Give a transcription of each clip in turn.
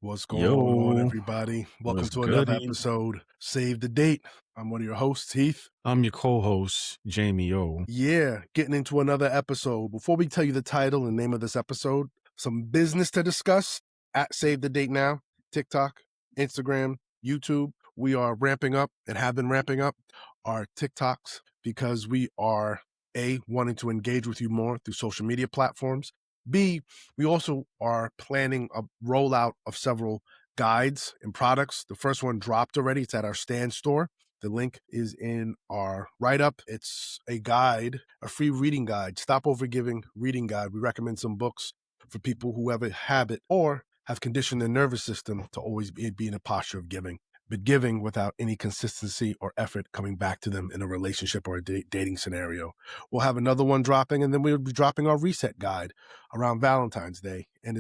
What's going on, Yo, everybody? Welcome what's to another goody? episode. Save the date. I'm one of your hosts, Heath. I'm your co-host, Jamie. Yo, Yeah, getting into another episode. Before we tell you the title and name of this episode, some business to discuss at Save the Date Now, TikTok, Instagram, YouTube. We are ramping up and have been ramping up our TikToks because we are A, wanting to engage with you more through social media platforms. B, we also are planning a rollout of several guides and products. The first one dropped already. It's at our stand store. The link is in our write up. It's a guide, a free reading guide, stop overgiving reading guide. We recommend some books for people who have a habit or have conditioned their nervous system to always be in a posture of giving, but giving without any consistency or effort coming back to them in a relationship or a dating scenario. We'll have another one dropping, and then we'll be dropping our reset guide around Valentine's Day. And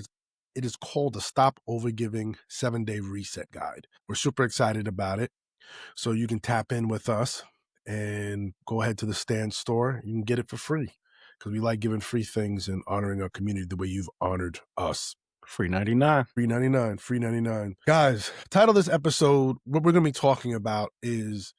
it is called the Stop Overgiving 7-Day Reset Guide. We're super excited about it. So you can tap in with us and go ahead to the stand store. You can get it for free because we like giving free things and honoring our community the way you've honored us. free 99. Free 99, free 99. Guys, title of this episode, what we're going to be talking about is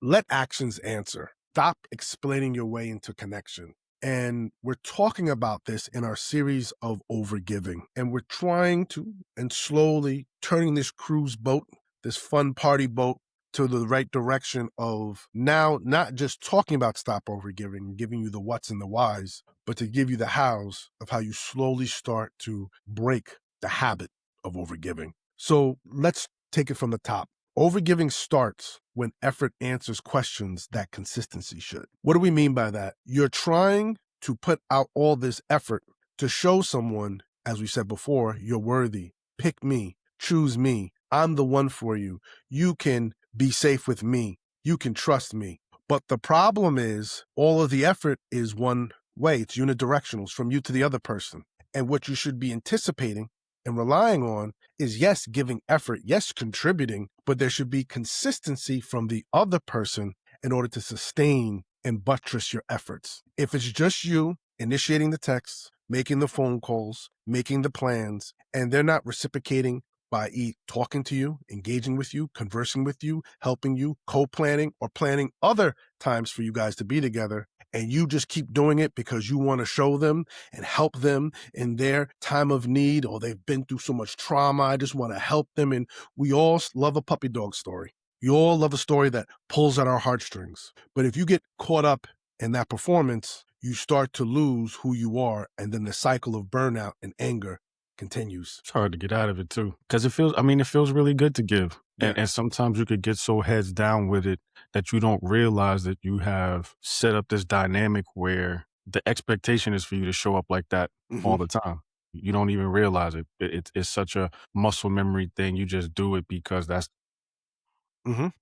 let actions answer. Stop explaining your way into connection. And we're talking about this in our series of overgiving. And we're trying to, and slowly turning this cruise boat, this fun party boat, to the right direction of now not just talking about stop overgiving and giving you the what's and the whys, but to give you the hows of how you slowly start to break the habit of overgiving. So let's take it from the top. Overgiving starts when effort answers questions that consistency should. What do we mean by that? You're trying to put out all this effort to show someone, as we said before, you're worthy. Pick me, choose me. I'm the one for you. You can be safe with me. You can trust me. But the problem is all of the effort is one way. It's unidirectional. It's from you to the other person. And what you should be anticipating and relying on is, yes, giving effort, yes, contributing, but there should be consistency from the other person in order to sustain and buttress your efforts. If it's just you initiating the texts, making the phone calls, making the plans, and they're not reciprocating by talking to you, engaging with you, conversing with you, helping you, co-planning, or planning other times for you guys to be together, and you just keep doing it because you want to show them and help them in their time of need, or they've been through so much trauma, I just want to help them. And we all love a puppy dog story. You all love a story that pulls at our heartstrings. But if you get caught up in that performance, you start to lose who you are, and then the cycle of burnout and anger continues. It's hard to get out of it too, because it feels really good to give. Yeah. And sometimes you could get so heads down with it that you don't realize that you have set up this dynamic where the expectation is for you to show up like that all the time. You don't even realize it. It's such a muscle memory thing. You just do it because that's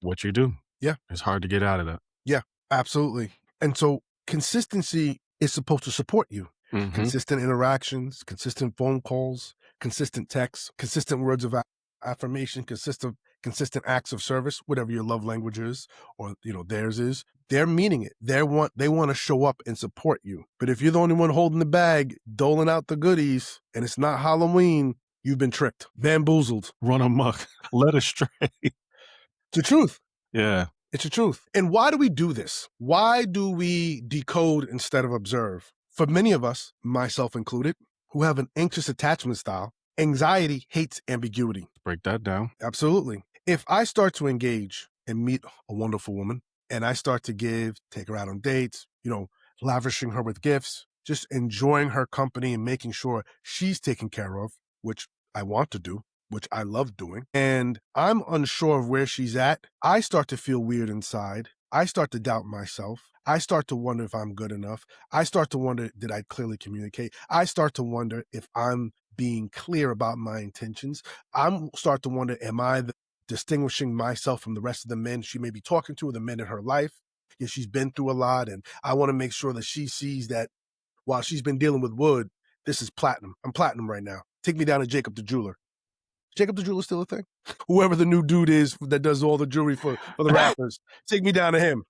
what you do. Yeah. It's hard to get out of that. Yeah, absolutely. And so consistency is supposed to support you. Consistent interactions, consistent phone calls, consistent texts, consistent words of affirmation, consistent acts of service, whatever your love language is, or theirs is. They're meaning it. They want to show up and support you. But if you're the only one holding the bag, doling out the goodies, and it's not Halloween, you've been tricked, bamboozled. Run amok, led astray. It's the truth. Yeah. It's the truth. And why do we do this? Why do we decode instead of observe? For many of us, myself included, who have an anxious attachment style, anxiety hates ambiguity. Break that down. Absolutely. If I start to engage and meet a wonderful woman, and I start to give, take her out on dates, lavishing her with gifts, just enjoying her company and making sure she's taken care of, which I want to do, which I love doing, and I'm unsure of where she's at, I start to feel weird inside. I start to doubt myself. I start to wonder if I'm good enough. I start to wonder, did I clearly communicate? I start to wonder if I'm being clear about my intentions. I start to wonder, am I distinguishing myself from the rest of the men she may be talking to, or the men in her life? Yeah, she's been through a lot, and I want to make sure that she sees that while she's been dealing with wood, this is platinum. I'm platinum right now. Take me down to Jacob the jeweler. Jacob the jeweler still a thing? Whoever the new dude is that does all the jewelry for the rappers, take me down to him.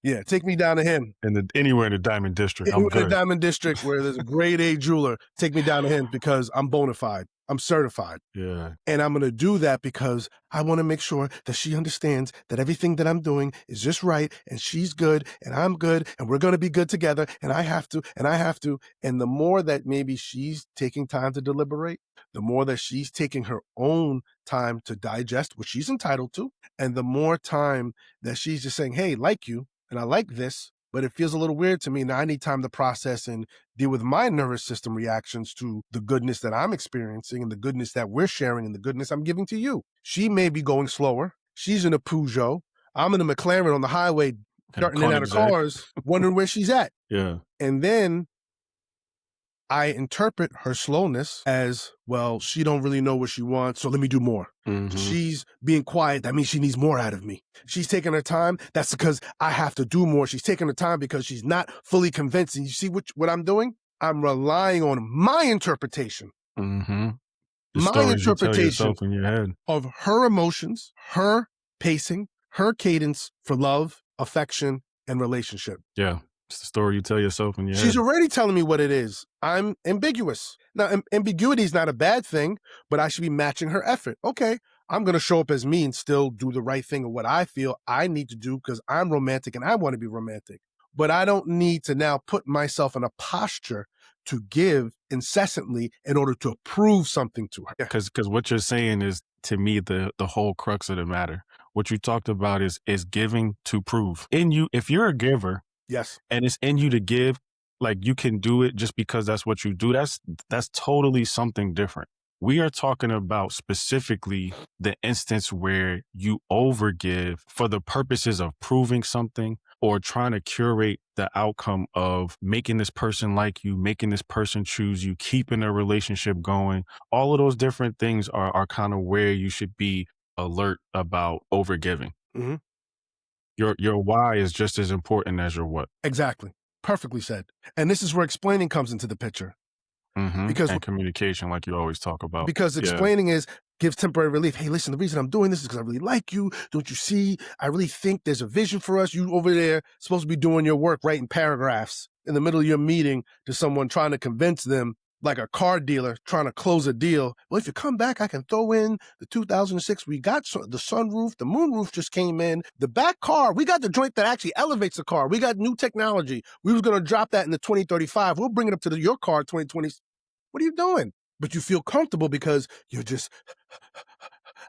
Yeah, take me down to him. Anywhere in the Diamond District, I'm Anywhere in good. the Diamond District where there's a grade A jeweler, take me down to him because I'm bona fide. I'm certified. Yeah. And I'm going to do that because I want to make sure that she understands that everything that I'm doing is just right and she's good and I'm good and we're going to be good together and I have to and I have to. And the more that maybe she's taking time to deliberate, the more that she's taking her own time to digest, which she's entitled to, and the more time that she's just saying, hey, like you and I like this, but it feels a little weird to me. Now I need time to process and deal with my nervous system reactions to the goodness that I'm experiencing and the goodness that we're sharing and the goodness I'm giving to you. She may be going slower. She's in a Peugeot. I'm in a McLaren on the highway, And a darting in and out of Koenigsegg. cars, wondering where she's at. Yeah. And then I interpret her slowness as, well, she don't really know what she wants, so let me do more. Mhm. She's being quiet. That means she needs more out of me. She's taking her time. That's because I have to do more. She's taking her time because she's not fully convinced. And you see what I'm doing? I'm relying on my interpretation, Mhm. The my stories you tell interpretation yourself in your head. of her emotions, her pacing, her cadence for love, affection, and relationship. Yeah. It's the story you tell yourself in your She's head. already telling me what it is. I'm ambiguous. Now, ambiguity is not a bad thing, but I should be matching her effort. Okay, I'm going to show up as me and still do the right thing of what I feel I need to do because I'm romantic and I want to be romantic. But I don't need to now put myself in a posture to give incessantly in order to prove something to her. Yeah. Because what you're saying is, to me, the whole crux of the matter. What you talked about is giving to prove. In you, if you're a giver Yes. and it's in you to give, like, you can do it just because that's what you do. That's totally something different. We are talking about specifically the instance where you overgive for the purposes of proving something or trying to curate the outcome of making this person like you, making this person choose you, keeping a relationship going. All of those different things are kind of where you should be alert about overgiving. Hmm. Your why is just as important as your what. Exactly. Perfectly said. And this is where explaining comes into the picture because And communication, like you always talk about. because Yeah. explaining is gives temporary relief. Hey, listen, the reason I'm doing this is because I really like you. Don't you see? I really think there's a vision for us. You over there supposed to be doing your work, writing paragraphs in the middle of your meeting to someone trying to convince them, like a car dealer trying to close a deal. Well, if you come back, I can throw in the 2006. We got the sunroof, the moonroof just came in. The back car, we got the joint that actually elevates the car. We got new technology. We was going to drop that in the 2035. We'll bring it up to your car 2020. What are you doing? But you feel comfortable because you're just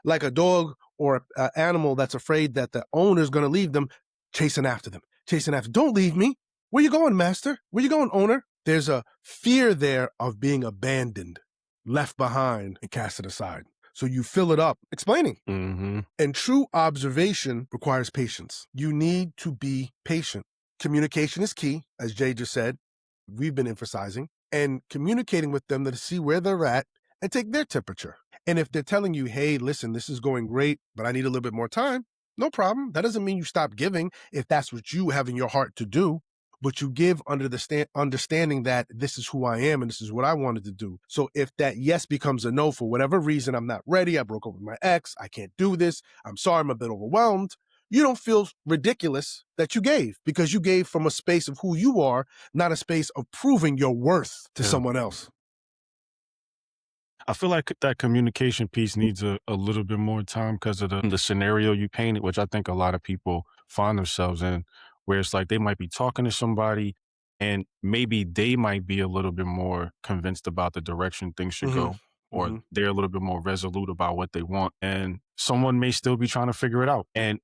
like a dog or an animal that's afraid that the owner's going to leave them, chasing after them, chasing after. Don't leave me. Where you going, master? Where you going, owner? There's a fear there of being abandoned, left behind, and casted aside. So you fill it up, explaining. Mm-hmm. And true observation requires patience. You need to be patient. Communication is key, as Jay just said. We've been emphasizing. And communicating with them to see where they're at and take their temperature. And if they're telling you, hey, listen, this is going great, but I need a little bit more time, no problem. That doesn't mean you stop giving if that's what you have in your heart to do. But you give under the understanding that this is who I am and this is what I wanted to do. So if that yes becomes a no for whatever reason, I'm not ready, I broke up with my ex, I can't do this, I'm sorry, I'm a bit overwhelmed, you don't feel ridiculous that you gave because you gave from a space of who you are, not a space of proving your worth to Yeah. someone else. I feel like that communication piece needs a little bit more time because of the scenario you painted, which I think a lot of people find themselves in, where it's like they might be talking to somebody and maybe they might be a little bit more convinced about the direction things should Mm-hmm. go, or Mm-hmm. they're a little bit more resolute about what they want. And someone may still be trying to figure it out. And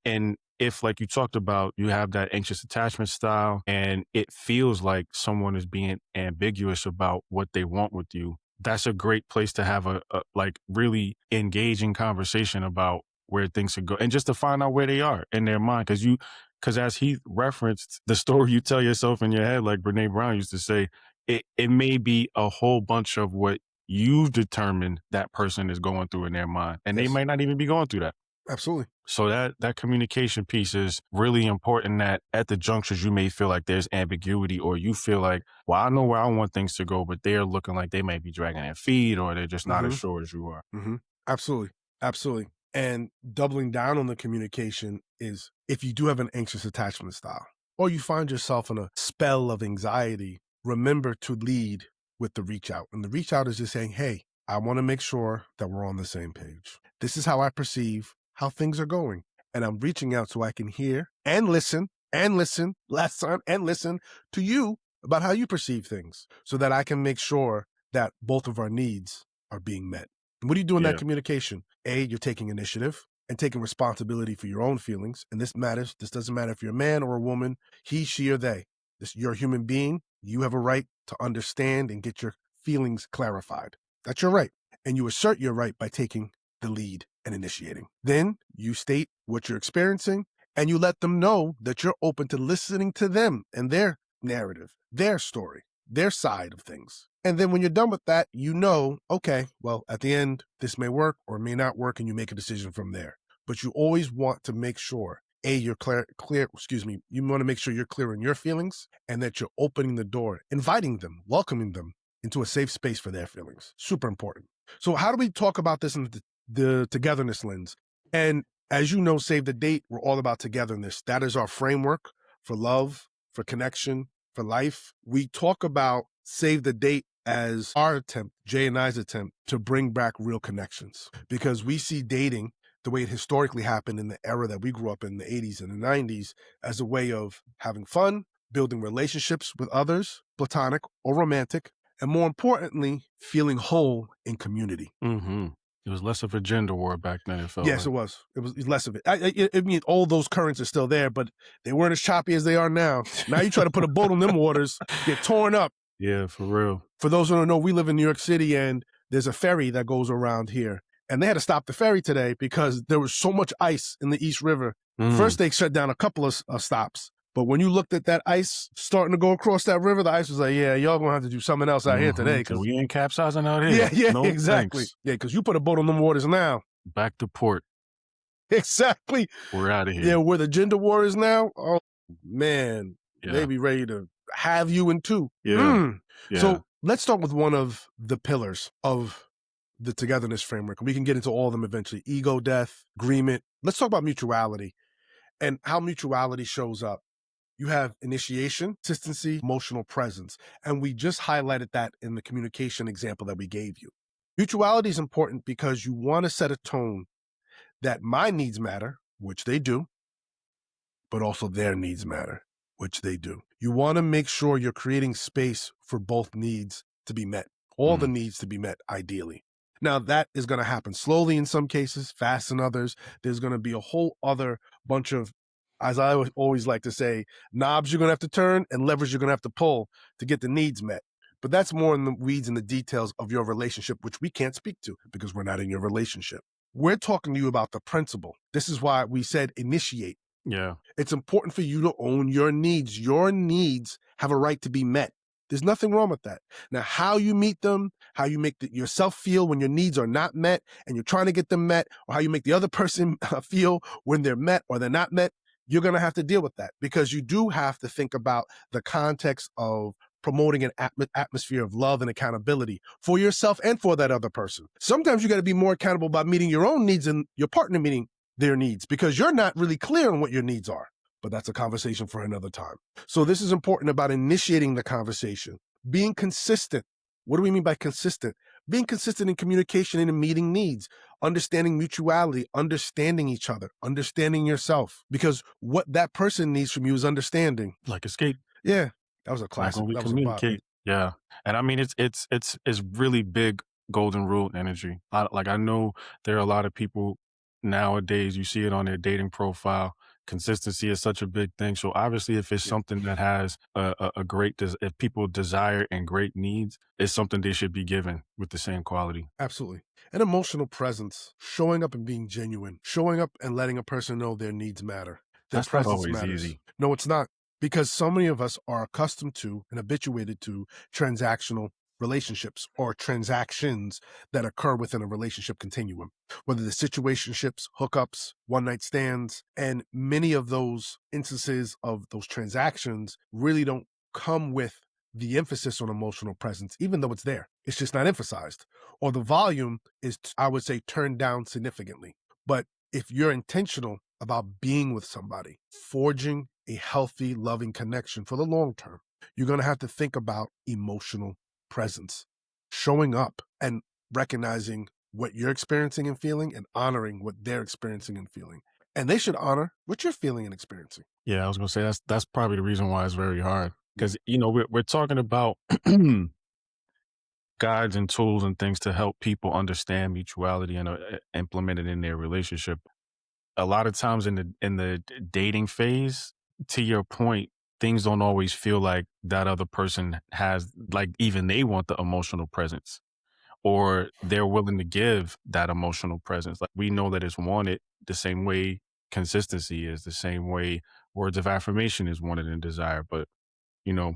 if, like you talked about, you have that anxious attachment style and it feels like someone is being ambiguous about what they want with you, that's a great place to have a like really engaging conversation about where things should go and just to find out where they are in their mind. Because as he referenced the story you tell yourself in your head, like Brene Brown used to say, it may be a whole bunch of what you've determined that person is going through in their mind. And they Yes. might not even be going through that. Absolutely. So that communication piece is really important, that at the junctures you may feel like there's ambiguity or you feel like, well, I know where I want things to go, but they're looking like they may be dragging their feet or they're just not as Mm-hmm. sure as you are. Mm-hmm. Absolutely. Absolutely. And doubling down on the communication is if you do have an anxious attachment style or you find yourself in a spell of anxiety, remember to lead with the reach out. And the reach out is just saying, hey, I want to make sure that we're on the same page. This is how I perceive how things are going. And I'm reaching out so I can hear and listen, last time, and listen to you about how you perceive things so that I can make sure that both of our needs are being met. And what do you do in that Yeah. communication? A, you're taking initiative and taking responsibility for your own feelings. And this matters. This doesn't matter if you're a man or a woman, he, she, or they. You're a human being. You have a right to understand and get your feelings clarified. That's your right. And you assert your right by taking the lead and initiating. Then you state what you're experiencing and you let them know that you're open to listening to them and their narrative, their story, their side of things. And then when you're done with that, you know, okay, well, at the end, this may work or may not work, and you make a decision from there. But you always want to make sure, A, you're clear, you want to make sure you're clear on your feelings and that you're opening the door, inviting them, welcoming them into a safe space for their feelings. Super important. So how do we talk about this in the togetherness lens? And as you know, Save the Date, we're all about togetherness. That is our framework for love, for connection, for life. We talk about Save the Date as our attempt, Jay and I's attempt, to bring back real connections. Because we see dating the way it historically happened in the era that we grew up in the 80s and the 90s as a way of having fun, building relationships with others, platonic or romantic, and more importantly, feeling whole in community. Mm-hmm. It was less of a gender war back then, it felt Yes, like. it was. It was less of it. I mean, all those currents are still there, but they weren't as choppy as they are now. Now you try to put a boat on them waters, get torn up. Yeah, for real. For those who don't know, we live in New York City, and there's a ferry that goes around here. And they had to stop the ferry today because there was so much ice in the East River. First, they shut down a couple of stops. But when you looked at that ice starting to go across that river, the ice was like, yeah, y'all gonna have to do something else out here today. So we ain't capsizing out here. Yeah, No, exactly. thanks. Yeah, because you put a boat on them waters now. Back to port. Exactly. We're out of here. Yeah, where the gender war is now, oh, man, they be ready to have you in two. Yeah. So let's start with one of the pillars of the togetherness framework. We can get into all of them eventually. Ego death, agreement. Let's talk about mutuality and how mutuality shows up. You have initiation, consistency, emotional presence. And we just highlighted that in the communication example that we gave you. Mutuality is important because you want to set a tone that my needs matter, which they do, but also their needs matter, which they do. You want to make sure you're creating space for both needs to be met, all the needs to be met, ideally. Now, that is going to happen slowly in some cases, fast in others. There's going to be a whole other bunch of, as I always like to say, knobs you're going to have to turn and levers you're going to have to pull to get the needs met. But that's more in the weeds and the details of your relationship, which we can't speak to because we're not in your relationship. We're talking to you about the principle. This is why we said initiate. Yeah. It's important for you to own your needs. Your needs have a right to be met. There's nothing wrong with that. Now, how you meet them, how you make yourself feel when your needs are not met and you're trying to get them met, or how you make the other person feel when they're met or they're not met, you're going to have to deal with that because you do have to think about the context of promoting an atmosphere of love and accountability for yourself and for that other person. Sometimes you got to be more accountable about meeting your own needs and your partner meeting their needs because you're not really clear on what your needs are. But that's a conversation for another time. So this is important about initiating the conversation, being consistent. What do we mean by consistent? Being consistent in communication and in meeting needs, understanding mutuality, understanding each other, understanding yourself, because what that person needs from you is understanding. Like escape. Yeah, that was a classic. Like when we That communicate. Yeah. And I mean, it's really big golden rule energy. I know there are a lot of people nowadays, you see it on their dating profile. Consistency is such a big thing. So obviously, if it's something that has a great, if people desire and great needs, it's something they should be given with the same quality. Absolutely. An emotional presence, showing up and being genuine, showing up and letting a person know their needs matter. Their That's not presence always matters. easy. No, it's not. Because so many of us are accustomed to and habituated to transactional relationships or transactions that occur within a relationship continuum, whether the situationships, hookups, one night stands, and many of those instances of those transactions really don't come with the emphasis on emotional presence, even though it's there. It's just not emphasized, or the volume is, I would say, turned down significantly. But if you're intentional about being with somebody, forging a healthy, loving connection for the long term, you're going to have to think about emotional presence, showing up and recognizing what you're experiencing and feeling and honoring what they're experiencing and feeling. And they should honor what you're feeling and experiencing. Yeah, I was gonna say that's probably the reason why it's very hard Yeah. because we're talking about guides and tools and things to help people understand mutuality and implement it in their relationship. A lot of times in the dating phase, to your point, things don't always feel like that other person has like even they want the emotional presence or they're willing to give that emotional presence. Like we know that it's wanted the same way consistency is, the same way words of affirmation is wanted and desired. But,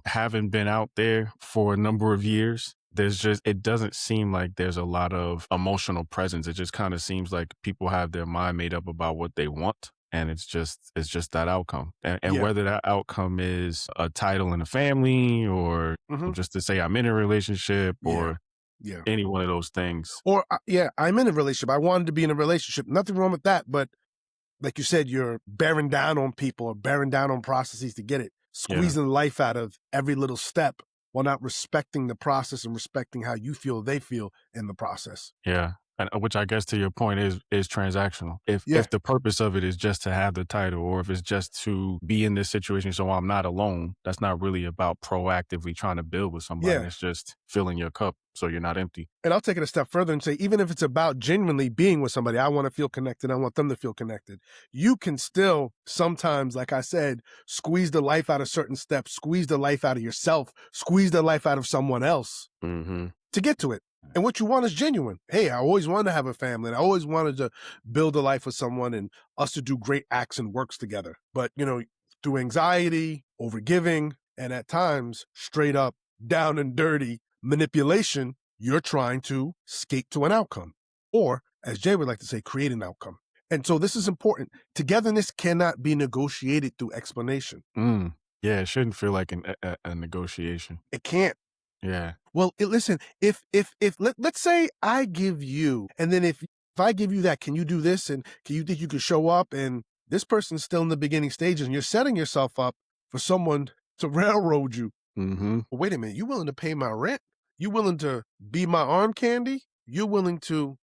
having been out there for a number of years, it doesn't seem like there's a lot of emotional presence. It just kind of seems like people have their mind made up about what they want. And it's just that outcome. And Yeah. whether that outcome is a title in a family or Mhm. just to say I'm in a relationship Yeah. or Yeah. any one of those things. Or, yeah, I'm in a relationship. I wanted to be in a relationship. Nothing wrong with that. But like you said, you're bearing down on people or bearing down on processes to get it, Yeah, squeezing life out of every little step while not respecting the process and respecting how you feel they feel in the process. yeah. And which I guess to your point is transactional. If Yeah. the purpose of it is just to have the title or if it's just to be in this situation so I'm not alone, that's not really about proactively trying to build with somebody. Yeah. That's just filling your cup so you're not empty. And I'll take it a step further and say, even if it's about genuinely being with somebody, I want to feel connected. I want them to feel connected. You can still sometimes, like I said, squeeze the life out of certain steps, squeeze the life out of yourself, squeeze the life out of someone else Mhm. to get to it. And what you want is genuine. Hey, I always wanted to have a family and I always wanted to build a life with someone and us to do great acts and works together. But, through anxiety, overgiving, and at times straight up down and dirty manipulation, you're trying to skate to an outcome. Or, as Jay would like to say, create an outcome. And so this is important. Togetherness cannot be negotiated through explanation. Mm. Yeah, it shouldn't feel like a negotiation. It can't. Yeah. Well, listen, if let's say I give you, and then if I give you that, can you do this? And can you think you could show up? And this person's still in the beginning stages, and you're setting yourself up for someone to railroad you. Mhm. Well, wait a minute, you willing to pay my rent? You willing to be my arm candy? You're willing to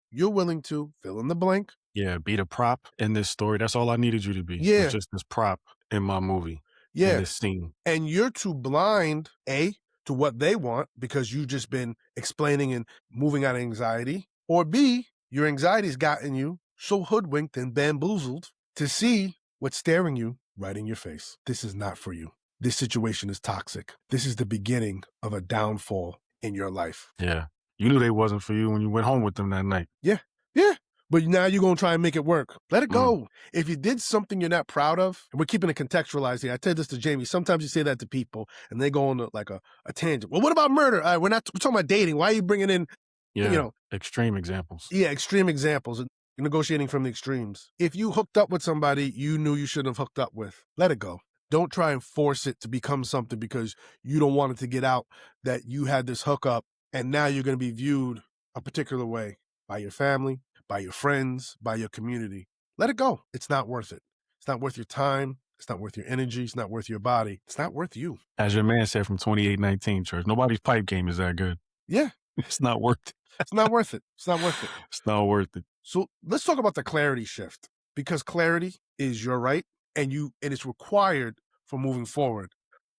fill in the blank? Yeah, be the prop in this story. That's all I needed you to be, was Yeah, just this prop in my movie, in yeah. this scene. And you're too blind, A, to what they want because you've just been explaining and moving out of anxiety, or B, your anxiety's gotten you so hoodwinked and bamboozled to see what's staring you right in your face. This is not for you. This situation is toxic. This is the beginning of a downfall in your life. Yeah. You knew they wasn't for you when you went home with them that night. Yeah, yeah. But now you're going to try and make it work. Let it Mm. go. If you did something you're not proud of, and we're keeping it contextualized here. I tell this to Jamie. Sometimes you say that to people and they go on a tangent. Well, what about murder? All right, we're talking about dating. Why are you bringing in, you Yeah. know, Extreme examples. yeah, extreme examples and negotiating from the extremes? If you hooked up with somebody you knew you shouldn't have hooked up with, let it go. Don't try and force it to become something because you don't want it to get out that you had this hookup and now you're going to be viewed a particular way by your family, by your friends, by your community. Let it go. It's not worth it. It's not worth your time. It's not worth your energy. It's not worth your body. It's not worth you. As your man said from 2819 Church, nobody's pipe game is that good. Yeah, It's not worth it. it's not worth it. It's not worth it. It's not worth it. So let's talk about the clarity shift because clarity is your right and it's required for moving forward.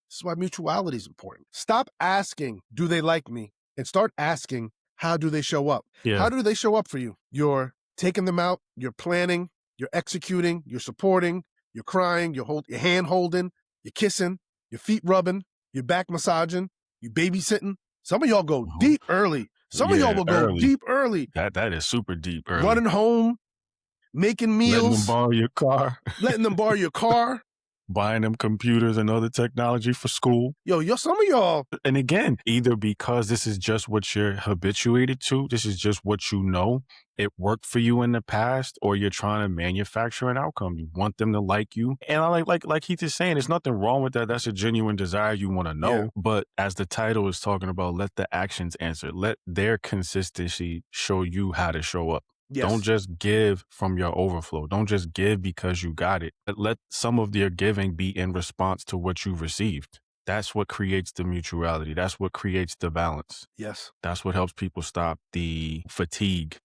This is why mutuality is important. Stop asking, do they like me? And start asking, how do they show up? How Yeah. do they show up for you? You're taking them out, you're planning, you're executing, you're supporting, you're crying, your hand holding, you're kissing, your feet rubbing, your back massaging, you babysitting. Some of y'all go Mhm. deep early. Some of y'all Yeah, will go early. deep early, That is super deep early. running home, making Letting them meals, borrow your car, letting them borrow your car. buying them computers and other technology for school. Some of y'all, And again, either because this is just what you're habituated to, this is just what you know, it worked for you in the past, or you're trying to manufacture an outcome. You want them to like you. And I like Heath is saying, there's nothing wrong with that. That's a genuine desire you want to know. Yeah. But as the title is talking about, let the actions answer. Let their consistency show you how to show up. yes. Don't just give from your overflow. Don't just give because you got it. Let some of your giving be in response to what you've received. That's what creates the mutuality. That's what creates the balance. Yes. That's what helps people stop the fatigue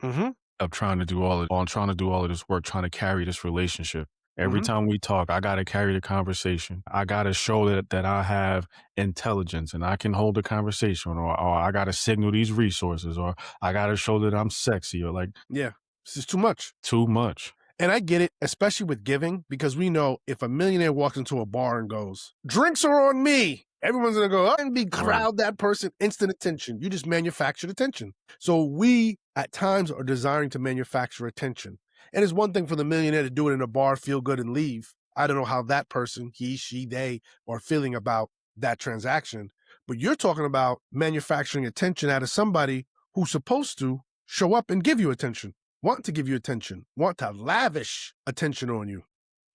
Mm-hmm. of trying to do all of this work, trying to carry this relationship. Every Mm-hmm. time we talk, I gotta carry the conversation. I gotta show that I have intelligence and I can hold a conversation, or I gotta signal these resources, or I gotta show that I'm sexy, or like Yeah. This is too much. too much. And I get it, especially with giving, because we know if a millionaire walks into a bar and goes, "Drinks are on me," everyone's gonna go, "Oh," and be Right. crowd that person, instant attention. You just manufactured attention. So we at times are desiring to manufacture attention. And it's one thing for the millionaire to do it in a bar, feel good, and leave. I don't know how that person, he, she, they, are feeling about that transaction. But you're talking about manufacturing attention out of somebody who's supposed to show up and give you attention, want to give you attention, want to lavish attention on you.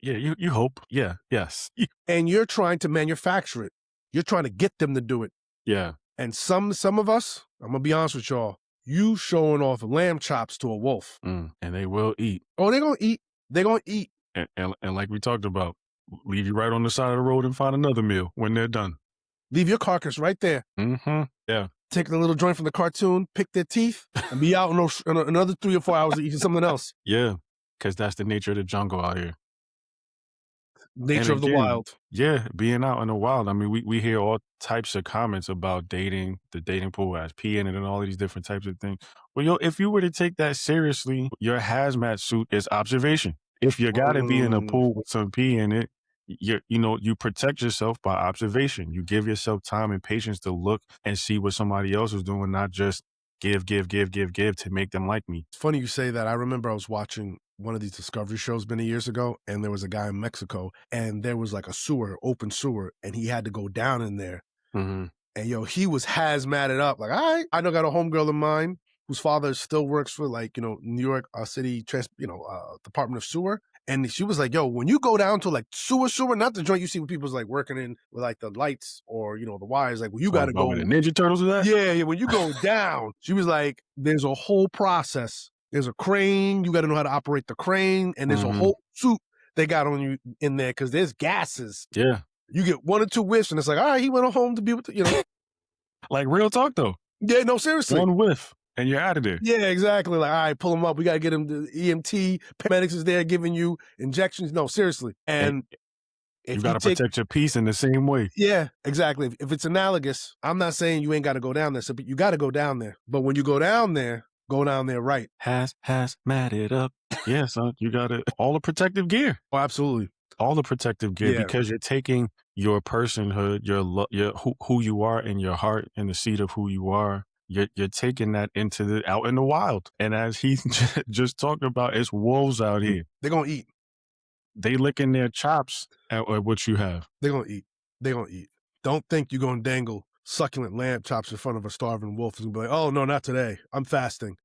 Yeah, you hope. Yeah, yes. And you're trying to manufacture it. You're trying to get them to do it. Yeah. And some of us, I'm gonna be honest with y'all, you showing off lamb chops to a wolf. And they will eat. Oh, they're gonna eat. They're gonna eat. And like we talked about, leave you right on the side of the road and find another meal when they're done. Leave your carcass right there. Mm-hmm. Yeah. Take the little joint from the cartoon, pick their teeth, and be out in another 3 or 4 hours eating something else. Yeah. Because that's the nature of the jungle out here. And Nature of the again, wild. yeah, being out in the wild. I mean, we hear all types of comments about dating, the dating pool has pee in it and all of these different types of things. Well, yo, if you were to take that seriously, your hazmat suit is observation. If you got to be in a pool with some pee in it, you protect yourself by observation. You give yourself time and patience to look and see what somebody else is doing, not just give to make them like me. It's funny you say that. I remember I was watching one of these discovery shows many years ago, and there was a guy in Mexico, and there was like a sewer, open sewer, and he had to go down in there. Mm-hmm. And he was hazmated up. Like, all right, I know got a homegirl of mine whose father still works for New York City, Department of Sewer. And she was like, yo, when you go down to like sewer, not the joint you see when people's like working in with like the lights or, the wires, like, well, you got to go. With the Ninja Turtles of that? Yeah, when you go down, she was like, there's a whole process. There's a crane. You got to know how to operate the crane. And there's a whole suit they got on you in there because there's gases. Yeah. You get 1 or 2 whiffs and it's like, all right, he went home to be with Like real talk though. Yeah, no, seriously. 1 whiff and you're out of there. Yeah, exactly. Like, all right, pull him up. We got to get him to EMT. Paramedics is there giving you injections. No, seriously. And if you got to protect your peace in the same way. Yeah, exactly. If it's analogous, I'm not saying you ain't got to go down there. So, but you got to go down there. But when you go down there right. Has matted up. Yeah, son. You got to all the protective gear. Oh, absolutely. All the protective gear because you're taking your personhood, your who you are in your heart and the seed of who you are. You're taking that out in the wild. And as he just talked about, it's wolves out here. They're going to eat. They licking their chops at what you have. They're going to eat. They're going to eat. Don't think you're going to dangle succulent lamb chops in front of a starving wolf and be like, oh, no, not today. I'm fasting.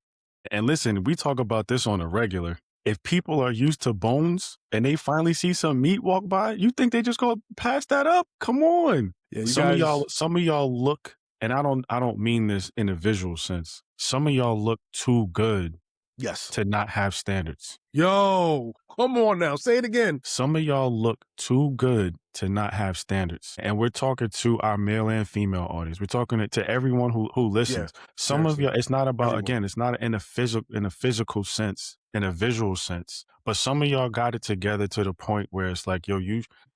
And listen, we talk about this on a regular. If people are used to bones and they finally see some meat walk by, you think they just gonna pass that up? Come on. Yeah, some of y'all look, and I don't mean this in a visual sense. Some of y'all look too good. Yes. To not have standards. Yo, come on now. Say it again. Some of y'all look too good to not have standards. And we're talking to our male and female audience. We're talking to everyone who listens. Yeah, some seriously. Of y'all, it's not about, everyone. Again, it's not in a physical sense, in a visual sense. But some of y'all got it together to the point where it's like, yo,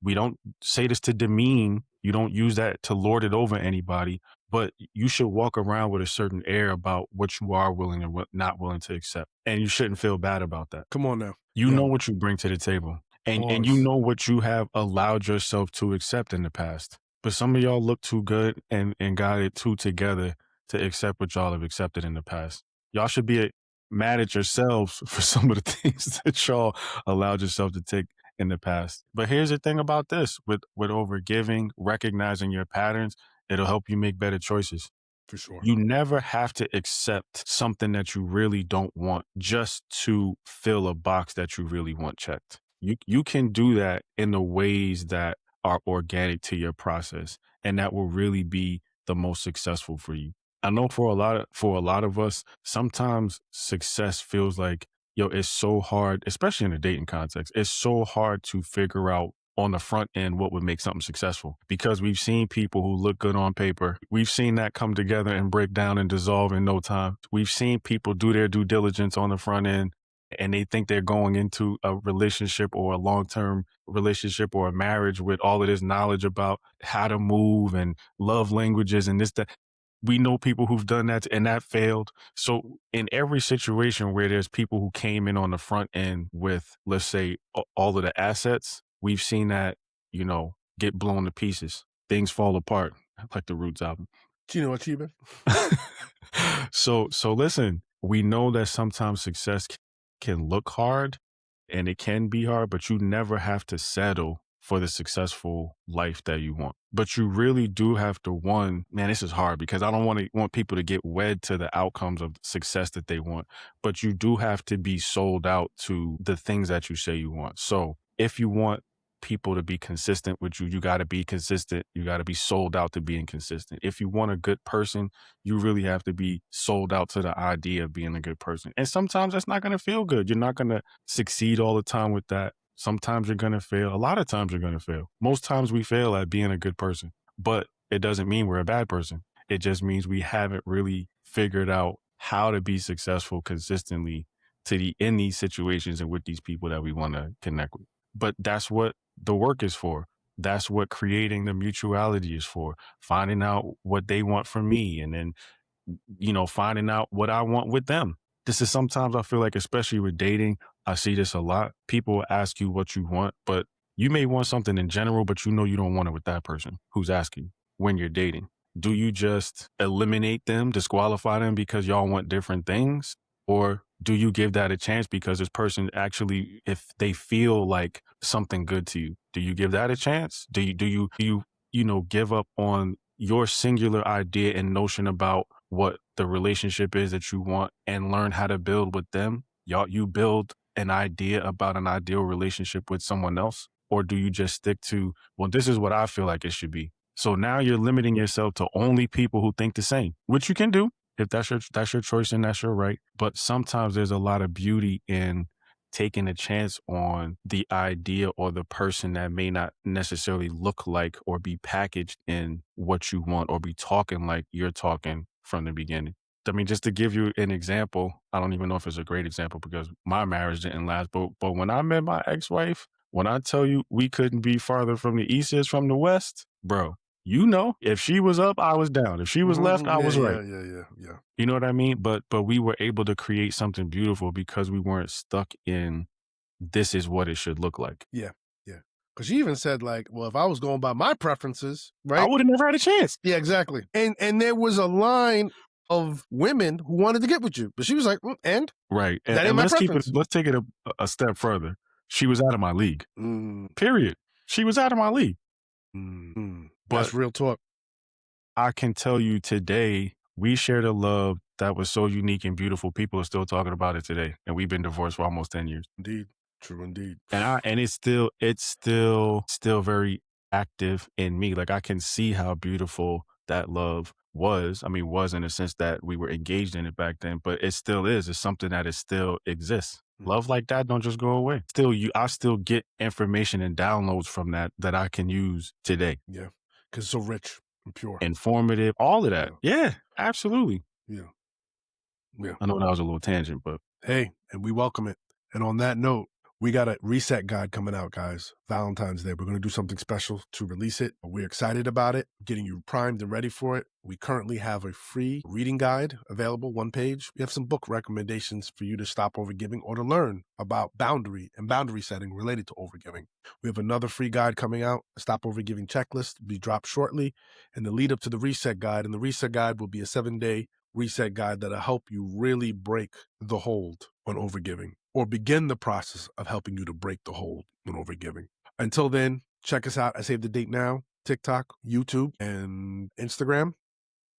we don't say this to demean. You don't use that to lord it over anybody. But you should walk around with a certain air about what you are willing and what not willing to accept. And you shouldn't feel bad about that. Come on now. You know what you bring to the table. And you know what you have allowed yourself to accept in the past. But some of y'all look too good and got it too together to accept what y'all have accepted in the past. Y'all should be mad at yourselves for some of the things that y'all allowed yourself to take in the past. But here's the thing about this, with overgiving, recognizing your patterns, it'll help you make better choices. For sure. You never have to accept something that you really don't want just to fill a box that you really want checked. You can do that in the ways that are organic to your process, and that will really be the most successful for you. I know for a lot of us, sometimes success feels like, yo, it's so hard, especially in a dating context. It's so hard to figure out on the front end what would make something successful, because we've seen people who look good on paper. We've seen that come together and break down and dissolve in no time. We've seen people do their due diligence on the front end and they think they're going into a relationship or a long-term relationship or a marriage with all of this knowledge about how to move and love languages and this, that. We know people who've done that and that failed. So in every situation where there's people who came in on the front end with, let's say, all of the assets, we've seen that, get blown to pieces. Things fall apart, like the Roots album. Chino Achieve. So listen, we know that sometimes success can look hard and it can be hard, but you never have to settle for the successful life that you want. But you really do have to, man, this is hard because I don't want people to get wed to the outcomes of success that they want, but you do have to be sold out to the things that you say you want. So if you want people to be consistent with you, you got to be consistent. You got to be sold out to being consistent. If you want a good person, you really have to be sold out to the idea of being a good person. And sometimes that's not going to feel good. You're not going to succeed all the time with that. Sometimes you're going to fail. A lot of times you're going to fail. Most times we fail at being a good person, but it doesn't mean we're a bad person. It just means we haven't really figured out how to be successful consistently in these situations and with these people that we want to connect with. But that's what the work is for. That's what creating the mutuality is for. Finding out what they want from me and then, finding out what I want with them. This is sometimes I feel like, especially with dating, I see this a lot. People ask you what you want, but you may want something in general, but you don't want it with that person who's asking when you're dating. Do you just eliminate them, disqualify them because y'all want different things? Or do you give that a chance because this person actually, if they feel like something good to you, do you give that a chance? Do you give up on your singular idea and notion about what the relationship is that you want and learn how to build with them? You build an idea about an ideal relationship with someone else? Or do you just stick to, well, this is what I feel like it should be? So now you're limiting yourself to only people who think the same, which you can do if that's your choice and that's your right. But sometimes there's a lot of beauty in taking a chance on the idea or the person that may not necessarily look like or be packaged in what you want or be talking like you're talking from the beginning. I mean, just to give you an example, I don't even know if it's a great example because my marriage didn't last, but when I met my ex-wife, when I tell you we couldn't be farther from the east as from the west, bro, if she was up, I was down. If she was left, I was right. Yeah. You know what I mean? But we were able to create something beautiful because we weren't stuck in this is what it should look like. Yeah. Because she even said, like, well, if I was going by my preferences, I right? would have never had a chance. Yeah, exactly. And there was a line of women who wanted to get with you, but she was like, and right. That ain't my preference. Let's take it a step further. She was out of my league. Period. She was out of my league. That's But real talk. I can tell you today, we shared a love that was so unique and beautiful. People are still talking about it today, and we've been divorced for almost 10 years. Indeed. True indeed. And it's still very active in me. Like I can see how beautiful that love was. I mean, was in a sense that we were engaged in it back then, but it still is. It's something that it still exists. Love like that don't just go away. I still get information and downloads from that I can use today. Yeah. Because it's so rich and pure. Informative, all of that. Yeah, absolutely. Yeah. I know that was a little tangent, but hey, and we welcome it. And on that note, we got a reset guide coming out, guys. Valentine's Day. We're going to do something special to release it. We're excited about it, getting you primed and ready for it. We currently have a free reading guide available, one page. We have some book recommendations for you to stop overgiving or to learn about boundary and boundary setting related to overgiving. We have another free guide coming out, a Stop Overgiving Checklist, will be dropped shortly, and the lead up to the reset guide. And the reset guide will be a 7-day reset guide that'll help you really break the hold on overgiving or begin the process of helping you to break the hold on overgiving. Until then, check us out at Save the Date Now, TikTok, YouTube, and Instagram.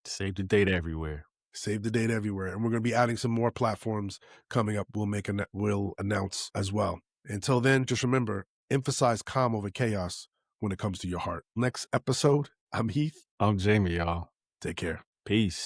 Save the date everywhere. Save the date everywhere. And we're going to be adding some more platforms coming up. We'll announce as well. Until then, just remember, emphasize calm over chaos when it comes to your heart. Next episode, I'm Heath. I'm Jamie, y'all. Take care. Peace.